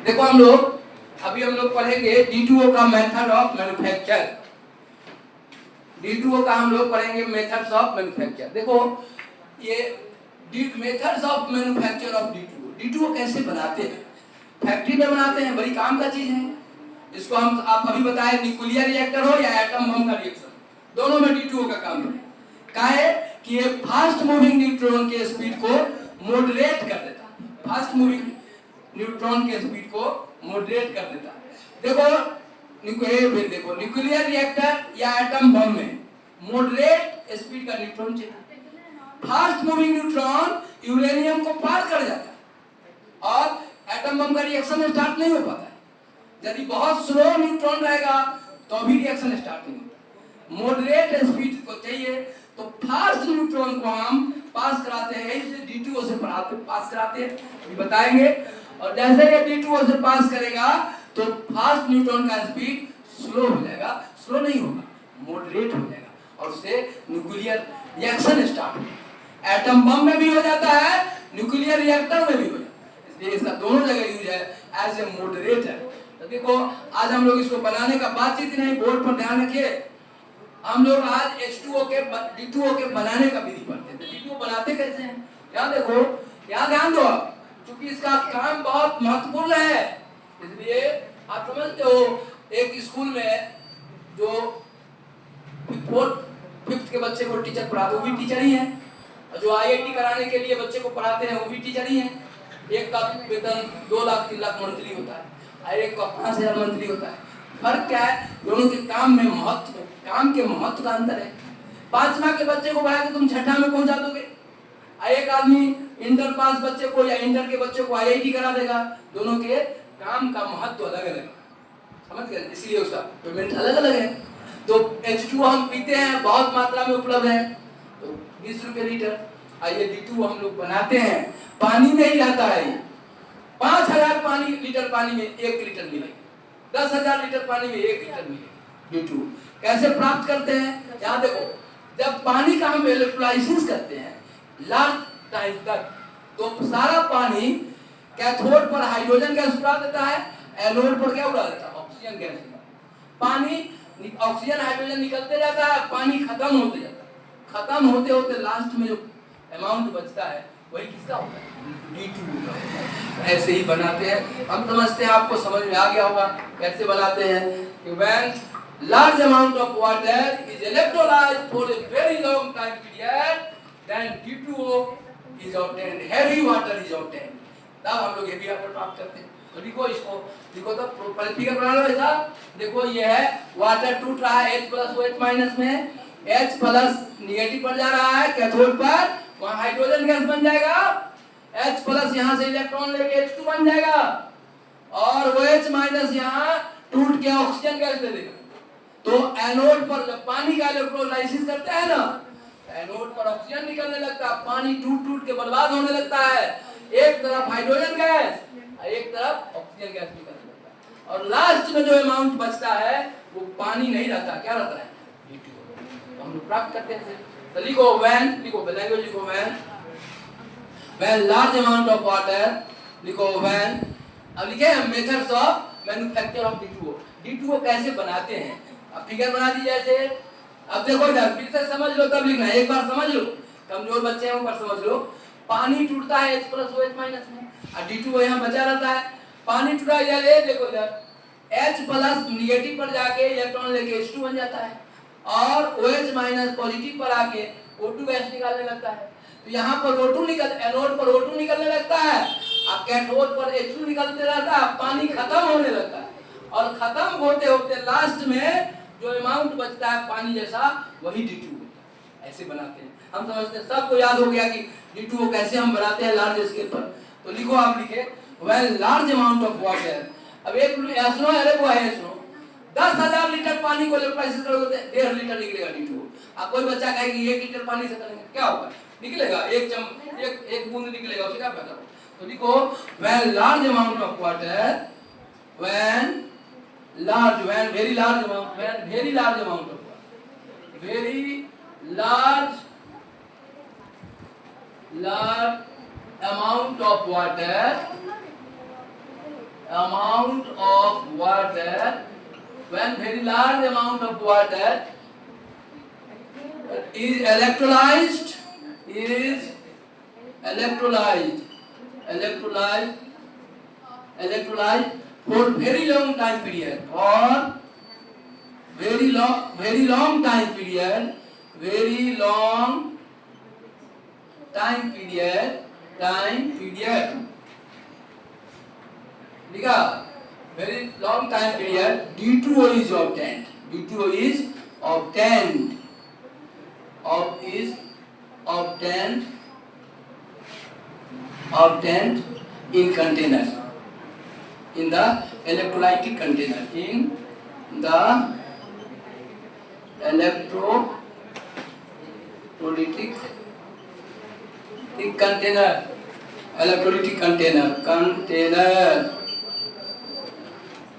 देखो हम लोग अभी पढ़ेंगे D2O का मेथड ऑफ मैन्युफैक्चर। D2O का हम लोग पढ़ेंगे मेथड्स ऑफ मैन्युफैक्चर। देखो ये methods of manufacture of D2O कैसे बनाते हैं, फैक्ट्री में बनाते हैं, बड़ी काम का चीज है। इसको हम आप अभी बताए न्यूक्लियर रिएक्टर हो या एटम बम का रिएक्शन, दोनों में D2O का काम है। क्या है कि ये फास्ट मूविंग न्यूट्रॉन के स्पीड को मॉडरेट कर देता है, फास्ट मूविंग न्यूट्रॉन के स्पीड को मॉडरेट कर देता है। देखो न्यूक्लियर रिएक्टर या एटम बम में मॉडरेट स्पीड का न्यूट्रॉन चाहिए। फास्ट मूविंग न्यूट्रॉन यूरेनियम को पार कर जाता है और एटम बम का रिएक्शन स्टार्ट नहीं हो पाता है। यदि बहुत स्लो न्यूट्रॉन रहेगा तो भी रिएक्शन स्टार्ट नहीं होता। मॉडरेट स्पीड को चाहिए, तो फास्ट न्यूट्रॉन को हम पास कराते हैं, इसे D2O से पास कराते हैं, अभी बताएंगे। और जैसे ये D2O से पास करेगा तो फास्ट न्यूट्रॉन का स्पीड स्लो हो जाएगा, स्लो नहीं होगा, मॉडरेट हो जाएगा और उससे न्यूक्लियर रिएक्शन स्टार्ट होगा। एटम बम में भी हो जाता है, न्यूक्लियर रिएक्टर में भी हो जाता है, इसलिए इसका दोनों जगह यूज है एज ए मॉडरेटर। तो देखो आज हम लोग इसको बनाने का बातचीत नहीं, बोर्ड पर ध्यान रखिए। हम लोग आज H2O के D2O के बनाने का विधि पढ़ते हैं। D2O बनाते कैसे हैं यहाँ देखो, यहाँ ध्यान दो, क्योंकि इसका काम बहुत महत्वपूर्ण है। इसलिए आप समझते हो एक स्कूल में जो 5th के बच्चे को टीचर पढ़ाते वो भी टीचर ही है, और जो IIT कराने के लिए बच्चे को पढ़ाते हैं वो भी टीचर ही है। एक का वेतन 2 लाख 3 लाख मंथली होता है और एक का 5,000 मंथली होता है। फर्क क्या है, दोनों के काम में काम के महत्व का अंतर है। 5वां के बच्चे को पढ़ा के तुम 6ठा में पहुंचा दोगे, एक आदमी इंटर पास बच्चे को या इंटर के बच्चे को IIT करा देगा। दोनों के काम का महत्व अलग अलग है, समझ गए, इसलिए उसका पेमेंट अलग अलग है। तो H2O हम पीते हैं, बहुत मात्रा में उपलब्ध है, तो 20 रुपए लीटर। आइए D2O हम लोग बनाते हैं, पानी में ही रहता है। 5,000 लीटर पानी में 1 लीटर मिलेगी, 10,000 लीटर पानी में 1 लीटर मिलेगी। D2O कैसे प्राप्त करते हैं, यहाँ देखो, जब पानी का हम इलेक्ट्रोलाइसिस करते हैं लार्ज टाइम तक, तो सारा पानी कैथोड पर हाइड्रोजन गैस उड़ा देता है, एनोड पर क्या उड़ा देता है, ऑक्सीजन गैस। पानी ऑक्सीजन हाइड्रोजन निकलते जाता है, पानी खत्म होते जाता है, खत्म होते होते लास्ट में जो अमाउंट बचता है वही किसका होता है, D2O का होता है। ऐसे ही बनाते हैं, हम समझते हैं, आपको समझ में आ गया होगा कैसे बनाते हैं कि when large amount of water is electrolyzed for a very long time period, then D2O is obtained, heavy water is obtained, तब हम लोग heavy water प्राप्त करते हैं। तो लिखो इसको, लिखो तो फिगर बना लो ऐसा। देखो ये है वाटर टूट रहा है H+ OH- में, H+ निगेटिव पर जा रहा है कैथोड पर, वहाँ हाइड्रोजन गैस बन जाएगा, H+ यहाँ से इलेक्ट्रॉन लेके H2 बन जाएगा और OH- यहाँ टूट के ऑक्सीजन गैस दे देगा। तो एनोड पर जब पानी का इलेक्ट्रोलाइसिस करते हैं ना, एनोड पर ऑक्सीजन निकलने लगता है, पानी टूट टूट के बर्बाद होने लगता है, एक तरफ हाइड्रोजन गैस और एक तरफ ऑक्सीजन गैस निकलने लगता है, और लास्ट में जो अमाउंट बचता है वो पानी नहीं रहता, क्या रहता है, D2O। हम लोग प्राप्त करते हैं। तो लिखो when, लिखो लैंग्वेज, लिखो when large amount of water, लिखो when। अब लिखे methods of manufacture of D2O कैसे बनाते हैं। अब फिगर बना दी जैसे, अब देखो इधर फिर से समझ लो तब लिखना, एक बार समझ लो, कमजोर बच्चे हैं ऊपर समझ लो। पानी टूटता है H+ OH- में और D2O यहाँ बचा रहता है। पानी टूटा इधर, ये देखो इधर H+ निगेटिव पर जाके इलेक्ट्रॉन लेके H2 बन जाता है और OH- पॉजिटिव पर आके O2 गैस निकालने लगता है। तो यहाँ पर O2 एनोड पर O2 निकलने लगता है और कैथोड पर H2 निकलते रहता है, पानी खत्म होने लगता है और खत्म होते होते लास्ट में जो अमाउंट बचता है पानी जैसा, वही D2O होता है। ऐसे बनाते हैं, हम समझते हैं, सबको याद हो गया कि D2O कैसे हम बनाते हैं लार्ज स्केल पर। तो लिखो, आप लिखे when large amount of water, अब एक सुनो, अरे वो है सुनो, 10,000 लीटर पानी को इलेक्ट्रोलाइसिस करोगे 1.5 लीटर निकलेगा D2O। अब कोई बच्चा कहे कि 1 लीटर पानी से करेंगे क्या होगा, निकलेगा एक बूंद निकलेगा, उसे क्या फायदा होगा। तो लिखो when large amount of water, when very large amount of water, very large amount of water amount of water, when very large amount of water is electrolyzed for very long time period, or very long time period, लिखा, very long time period, D2O is obtained. D2O is obtained in container, in the electrolytic container, in the electrolytic container.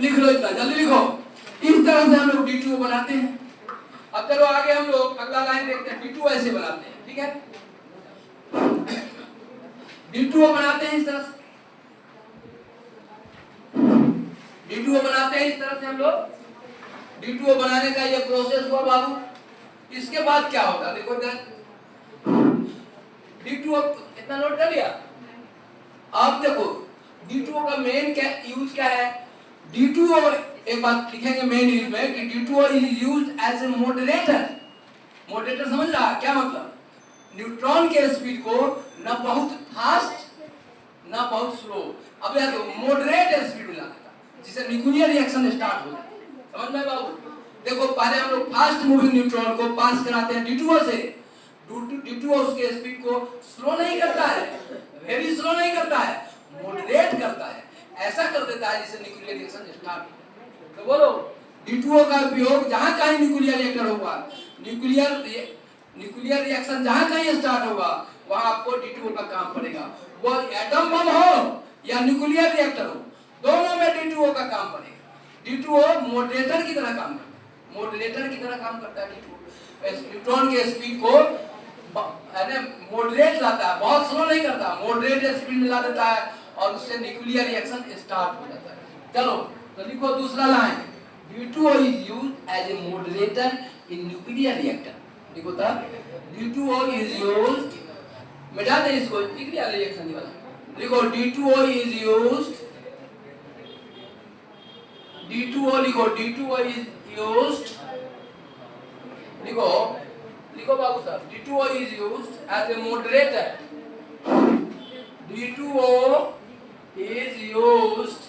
लिख लो, इतना जल्दी लिखो। इस तरह से हम लोग D2O बनाते हैं। अब चलो आगे हम लोग अगला लाइन देखते हैं। D2O ऐसे बनाते हैं, ठीक है? D2O बनाते हैं इस तरह से, D2O बनाते हैं इस तरह से हम लोग। D2O बनाने का ये प्रोसेस हुआ बाबू। इसके बाद क्या होता है देखो इधर, D2O इतना नोट कर लिया। अब देखो D2O का मेन क्या यूज क्या है? D2O एक बात लिखेंगे मेन यूज में कि D2O is used as a moderator. Moderator समझ रहा क्या मतलब? न्यूट्रॉन के स्पीड को न बहुत फास्ट न बहुत स्लो, अब देखो मॉडरेट स्पीड मिला देता, जिससे न्यूक्लियर रिएक्शन स्टार्ट हो जाए। समझ में बाबू? देखो पहले हम लोग फास्ट मूविंग न्यूट्रॉन को पास कराते हैं D2O से। D2O उसके स्पीड को स्लो नहीं करता है, वेरी स्लो नहीं करता है, मॉडरेट करता है। ऐसा कर देता है जिससे न्यूक्लियर रिएक्शन स्टार्ट हो जाए। तो बोलो D2O का उपयोग जहां कहीं न्यूक्लियर रिएक्टर होगा, न्यूक्लियर रिएक्शन जहां कहीं स्टार्ट होगा, वहां आपको D2O का काम पड़ेगा। वो एटम बम हो या न्यूक्लियर रिएक्टर हो, दोनों में D2O का काम पड़ेगा। D2O मॉडरेटर की तरह काम करता है, मॉडरेटर की तरह काम करता है D2O। न्यूट्रॉन के स्पीड को मॉडरेट लाता है, बहुत स्लो नहीं करता, मॉडरेट स्पीड में ला देता है और उससे न्यूक्लियर रिएक्शन स्टार्ट हो जाता है। चलो तो लिखो दूसरा line, D2O is used as a moderator in nuclear reactor। लिखो तब D2O is used, मिटा दे इसको, न्यूक्लियर रिएक्शन वाला लिखो। D2O is used, D2O लिखो, D2O is used, लिखो लिखो बाबू साहब, D2O is used as a moderator। D2O is used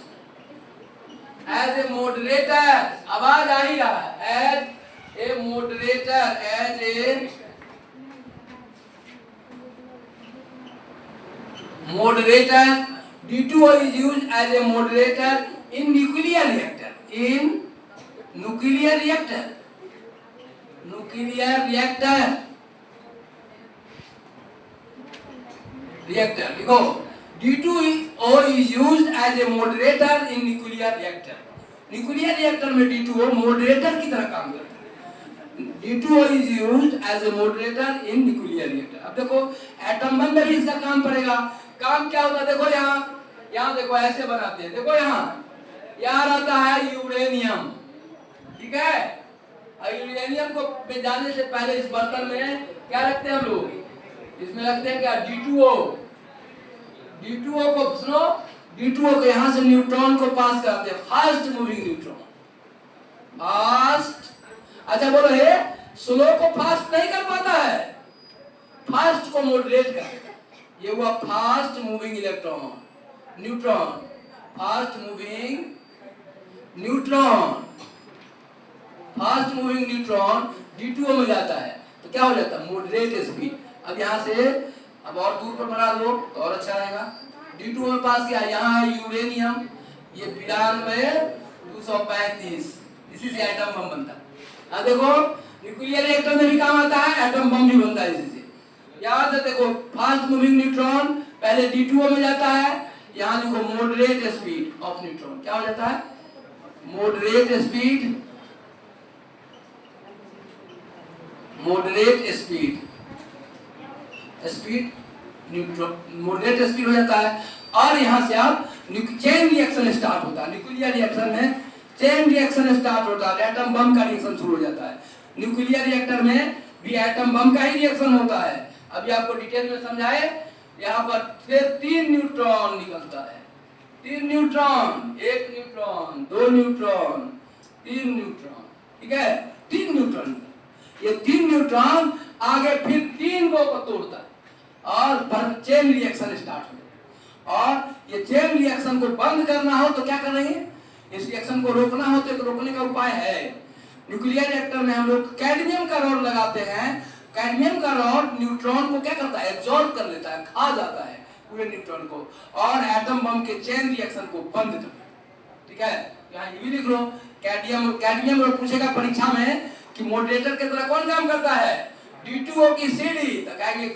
as a moderator, आवाज आ ही रहा है, as a moderator, as a moderator। D2O is used as a moderator in nuclear reactor, in nuclear reactor, लिखो D2O is used as a moderator in nuclear reactor। Nuclear reactor में D2O moderator की तरह काम करता है। D2O is used as a moderator in nuclear reactor। अब देखो atom bomb में भी इसका काम पड़ेगा। काम क्या होता है देखो, यहाँ देखो ऐसे बनाते हैं, देखो यहाँ रहता है यूरेनियम, ठीक है? यूरेनियम को में जाने से पहले इस बर्तन में क्या रखते हैं हम लोग? इसमें रखते हैं क्या? D2O को सुनो, D2O को यहाँ से न्यूट्रॉन को पास कराते हैं, फास्ट मूविंग न्यूट्रॉन, फास्ट। अच्छा बोलो हे, स्लो को फास्ट नहीं कर पाता है, फास्ट को मॉडरेट करता है। ये हुआ fast moving electron, neutron, fast moving neutron, fast moving neutron D2O में जाता है तो क्या हो जाता है? Moderate speed. अब यहाँ से अब और दूर पर बना दो तो और अच्छा रहेगा। D2O में पास किया, यहाँ है यूरेनियम, ये 92-235, इसी से एटम बम बनता है। देखो न्यूक्लियर रिएक्टर में भी काम आता है, एटम बम भी बनता है इसी से। याद है देखो, फास्ट मूविंग न्यूट्रॉन पहले D2O में जाता है, यहाँ देखो मॉडरेट स्पीड ऑफ न्यूट्रॉन क्या हो जाता है? Moderate speed, moderate speed neutron moderate speed हो जाता है। और यहाँ से आप चेन रिएक्शन स्टार्ट होता है। न्यूक्लियर रिएक्शन में चेन रिएक्शन स्टार्ट होता है, एटम बम का रिएक्शन शुरू हो जाता है। न्यूक्लियर रिएक्टर में भी एटम बम का ही रिएक्शन होता है। अभी आपको डिटेल में समझाए। यहाँ पर फिर 3 न्यूट्रॉन निकलता है, 3 न्यूट्रॉन, 1 न्यूट्रॉन, 2 न्यूट्रॉन, 3 न्यूट्रॉन, ठीक है, 3 न्यूट्रॉन। ये 3 न्यूट्रॉन आगे फिर 3 को तोड़ता है और चेन रिएक्शन स्टार्ट हो जाता है। और ये चेन रिएक्शन को बंद करना हो तो क्या करेंगे, इस रिएक्शन को रोकना हो तो एक रोकने का उपाय है। न्यूक्लियर रिएक्टर में हम लोग कैडमियम का रॉड लगाते हैं। कैडमियम का रॉड न्यूट्रॉन को क्या करता है, एब्जॉर्ब कर लेता है, खा जाता है पूरे न्यूट्रॉन को, और एटम बम के चेन रिएक्शन को बंद कर देता है। ठीक है, यहाँ ये भी लिख लो। कैडमियम और पूछेगा परीक्षा में कि मॉडरेटर की तरह कौन काम करता है, D2O की CD, तो कहेंगे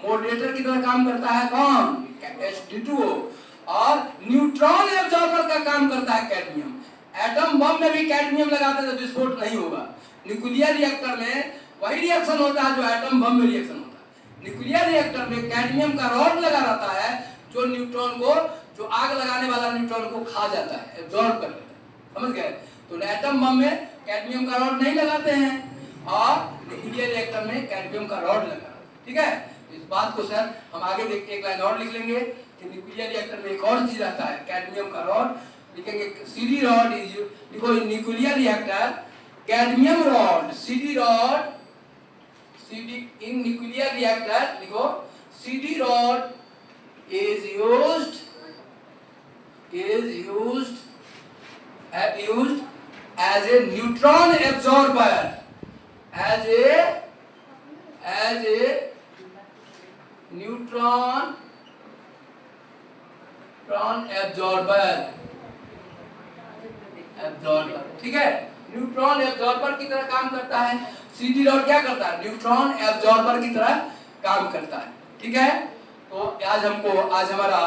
मॉडरेटर की तरह काम करता है कौन, H2O। और न्यूट्रॉन एब्जॉर्बर का काम करता है कैडमियम। एटम बम में भी कैडमियम लगाते तो विस्फोट नहीं होगा। न्यूक्लियर रिएक्टर में वही रिएक्शन होता है जो एटम बम में रिएक्शन होता है। न्यूक्लियर रिएक्टर में कैडमियम का रॉड लगा रहता है जो न्यूट्रॉन को, जो आग लगाने वाला न्यूट्रॉन को खा जाता है, एब्जॉर्ब कर लेता है। समझ गए? तो एटम बम में कैडमियम का रॉड नहीं लगाते हैं और न्यूक्लियर रिएक्टर में कैडमियम का रॉड लगा। ठीक है, इस बात को सर हम आगे देख के एक लाइन और लिख लेंगे कि न्यूक्लियर रिएक्टर में एक और चीज रहता है, कैडमियम का रॉड लिखेंगे। CD रॉड इज, देखो nuclear reactor cadmium rod, CD rod, CD in nuclear reactor लिखो, CD rod is used as a neutron absorber, as a neutron absorber, ठीक है, न्यूट्रॉन एब्जॉर्बर की तरह काम करता है। CD रॉड क्या करता है, न्यूट्रॉन एब्जॉर्बर की तरह काम करता है। ठीक है, तो आज हमारा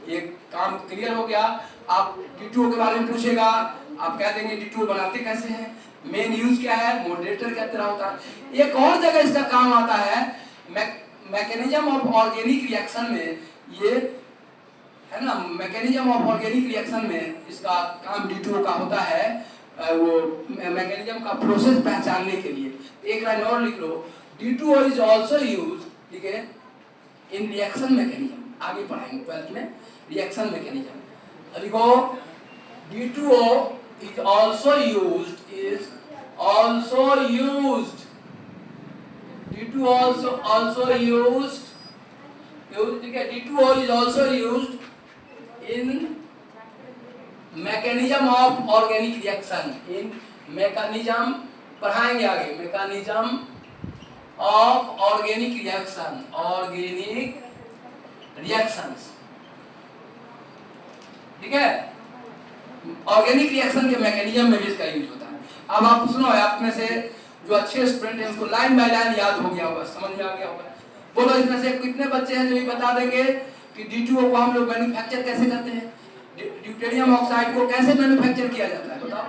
ये काम क्लियर हो गया। आप D2O के बारे में पूछेगा, आप कह देंगे D2O बनाते कैसे हैं, मेन यूज क्या है, मॉडरेटर क्या तरह होता है। एक और जगह इसका काम आता है, मैकेनिज्म ऑफ ऑर्गेनिक रिएक्शन में, ये है ना, मैकेनिज्म ऑफ ऑर्गेनिक रिएक्शन में इसका काम D2O का होता है, वो मैकेनिज्म का प्रोसेस पहचानने के लिए। एक लाइन और लिख लो, D2O इज आल्सो यूज्ड, ठीक है, इन रिएक्शन मैकेनिज्म। आगे पढ़ाएंगे 12th में रिएक्शन मैकेनिज्म। अभी को D2O is also used, D2O also used, ठीक है, D2O is also used in mechanism of organic reaction, in mechanism पढ़ाएंगे आगे, mechanism of organic reactions, ठीक है, ऑर्गेनिक रिएक्शन के मैकेनिज्म में भी इसका यूज होता है। अब आप सुनो, आप में से जो अच्छे स्टूडेंट हैं उनको लाइन बाय लाइन याद हो गया होगा, समझ में आ गया होगा। बोलो इसमें से कितने बच्चे हैं जो ये बता देंगे कि D2O को हम लोग मैन्युफैक्चर कैसे करते हैं, ड्यूटेरियम ऑक्साइड को कैसे मैन्युफैक्चर किया जाता है, बताओ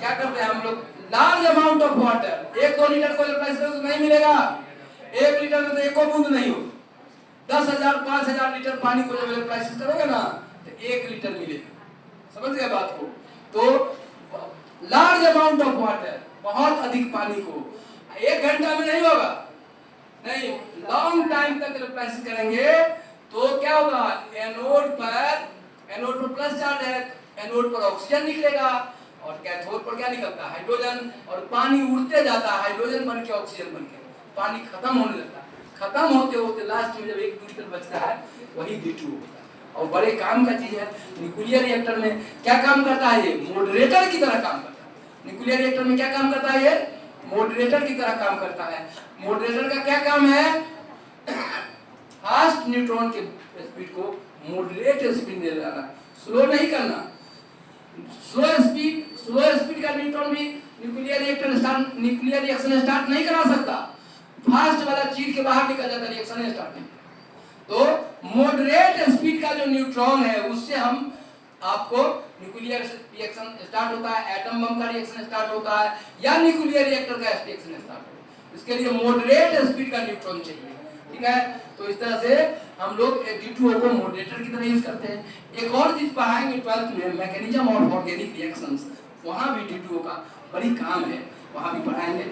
क्या करते हैं हम लोग। Large amount of water, 1-2 litre को इलेक्ट्रोलाइसिस तो नहीं मिलेगा, 1 लीटर में तो एको बूंद नहीं हो। 10,000-5,000 लीटर पानी को जब इलेक्ट्रोलाइसिस करोगे ना तो 1 लीटर मिलेगा। समझ गए बात को? तो लार्ज अमाउंट ऑफ वाटर, बहुत अधिक पानी को 1 घंटा में नहीं होगा, नहीं, लॉन्ग टाइम तक इलेक्ट्रोलाइसिस करेंगे तो क्या होगा, एनोड पर प्लस चार्ज है, एनोड पर ऑक्सीजन निकलेगा और कैथोड पर क्या निकलता है, हाइड्रोजन, और पानी उड़ते जाता है, हाइड्रोजन बन के ऑक्सीजन बन के पानी खत्म होने लगता है। खत्म होते होते लास्ट में जब 1 लीटर बचता है वही D2O होता है। और बड़े काम का चीज है। न्यूक्लियर रिएक्टर में क्या काम करता है, ये मॉडरेटर की तरह काम करता है। न्यूक्लियर रिएक्टर में क्या काम करता है, ये मॉडरेटर की तरह काम करता है। मॉडरेटर का क्या काम है, फास्ट न्यूट्रॉन के स्पीड को मॉडरेट स्पीड दे देना, स्लो नहीं करना। स्लो स्पीड का न्यूट्रॉन भी न्यूक्लियर रिएक्शन स्टार्ट नहीं करा सकता। फास्ट वाला चीर के बाहर निकल जाता, रिएक्शन स्टार्ट नहीं। तो मॉडरेट स्पीड का जो न्यूट्रॉन है उससे हम आपको न्यूक्लियर रिएक्शन स्टार्ट होता है, एटम बम का रिएक्शन स्टार्ट होता है या न्यूक्लियर रिएक्टर का रिएक्शन स्टार्ट होता है। इसके लिए मॉडरेट स्पीड का न्यूट्रॉन चाहिए। ठीक है। तो इस तरह से हम लोग D2O को मॉडरेटर की तरह यूज करते हैं। एक और चीज पढ़ाएंगे 12th में, मैकेनिज्म ऑफ ऑर्गेनिक रिएक्शंस, वहां भी D2O का बड़ी काम है, वहां भी पढ़ाएंगे।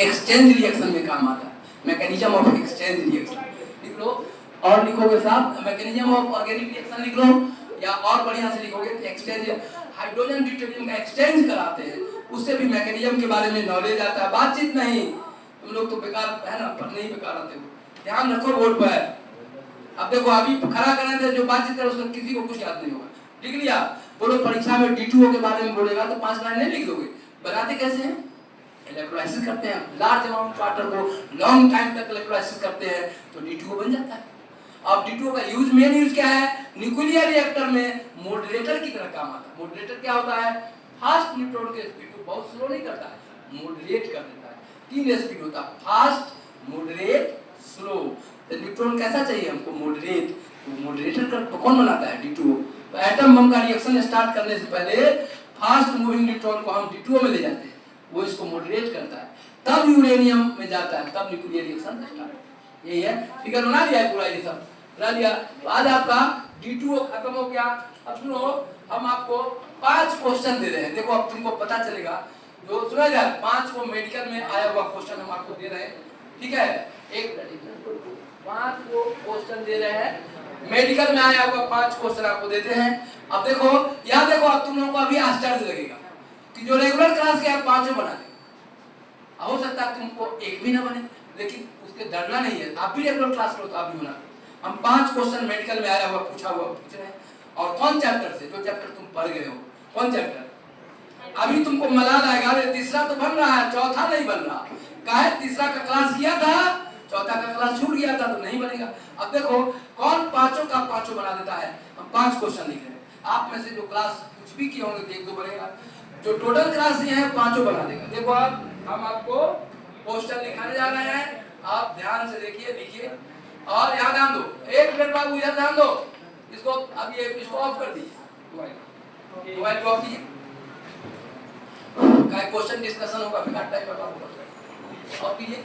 एक्सचेंज रिएक्शन में काम आता है, मैकेनिज्म ऑफ एक्सचेंज रिएक्शन लिख लो, और लिखोगे साहब मैकेनिज्म ऑफ ऑर्गेनिक रिएक्शन लिख लो, या और बढ़िया से लिखोगे तो एक्सचेंज, हाइड्रोजन ड्यूटेरियम का एक्सचेंज कराते हैं, उससे भी मैकेनिज्म के बारे में नॉलेज आता है, बातचीत नहीं। तुम लोग तो बेकार है ना, पढ़ने ही बेकार आते हो, ध्यान रखो बोर्ड पर। अब देखो अभी खड़ा करने थे जो बातचीत करे उसको किसी को कुछ याद नहीं होगा, लिख लिया, बोलो परीक्षा में D2O के बारे में बोलेगा तो 5 लाइन नहीं लिख दोगे। बनाते कैसे हैं, इलेक्ट्रोलाइसिस करते हैं, लार्ज अमाउंट वाटर को लॉन्ग टाइम तक इलेक्ट्रोलाइसिस करते हैं तो D2O बन जाता है। अब D2O का यूज, मेन यूज क्या है, न्यूक्लियर रिएक्टर में मॉडरेटर की तरह काम आता है। मॉडरेटर क्या होता है, फास्ट न्यूट्रॉन के स्पीड को बहुत स्लो नहीं करता है, मॉडरेट कर देता है। 3 स्पीड होता है, फास्ट, मॉडरेट, स्लो। तो न्यूट्रॉन कैसा चाहिए हमको, मॉडरेट। तो मॉडरेटर का कौन बनाता है, D2O। तो एटम बम का रिएक्शन स्टार्ट करने से पहले फास्ट मूविंग न्यूट्रॉन को हम D2O में ले जाते हैं, वो इसको मॉडरेट करता है, तब यूरेनियम में जाता है, तब न्यूक्लियर रिएक्शन स्टार्ट। यही है, फिगर बना लिया है पूरा, ये सब बना लिया। तो आज आपका D2O खत्म हो गया। अब सुनो, हम आपको 5 क्वेश्चन दे रहे हैं, देखो अब तुमको पता चलेगा, जो सुना जाए 5 वो मेडिकल में आया हुआ क्वेश्चन हम आपको दे रहे हैं, ठीक है। एक 5 वो क्वेश्चन दे रहे हैं, मेडिकल में आया हुआ 5 क्वेश्चन आपको देते हैं। अब देखो यहाँ देखो, अब तुम लोगों को अभी आश्चर्य लगेगा कि जो रेगुलर क्लास के आप 5 बना देंगे, हो सकता है तुमको एक भी ना बने, लेकिन उसके डरना नहीं है, आप भी रेगुलर क्लास लो तो आप भी बना। हम 5 क्वेश्चन मेडिकल में आया हुआ पूछा हुआ पूछ रहे हैं, और कौन चैप्टर से, जो चैप्टर तुम पढ़ गए हो, कौन चैप्टर। अभी तुमको मलाल आएगा, अरे तीसरा तो बन रहा है, चौथा नहीं बन रहा, काहे, तीसरा का क्लास किया था, चौथा का क्लास छूट गया था, तो नहीं बनेगा। अब देखो कौन 5 का 5 बना देता है। हम 5 क्वेश्चन लिख रहे हैं, आप में से जो क्लास कुछ भी किए होंगे 1-2 बनेगा, जो टोटल क्लास ये है 5 बना देगा। देखो आप, हम आपको क्वेश्चन लिखाने जा रहे हैं, आप ध्यान से देखिए, लिखिए, और यहाँ ध्यान दो। 1 मिनट बाबू इधर ध्यान दो, इसको अब ये इसको ऑफ कर दीजिए, मोबाइल को ऑफ कीजिए, क्वेश्चन डिस्कशन होगा, बिना टाइम ऑफ कीजिए।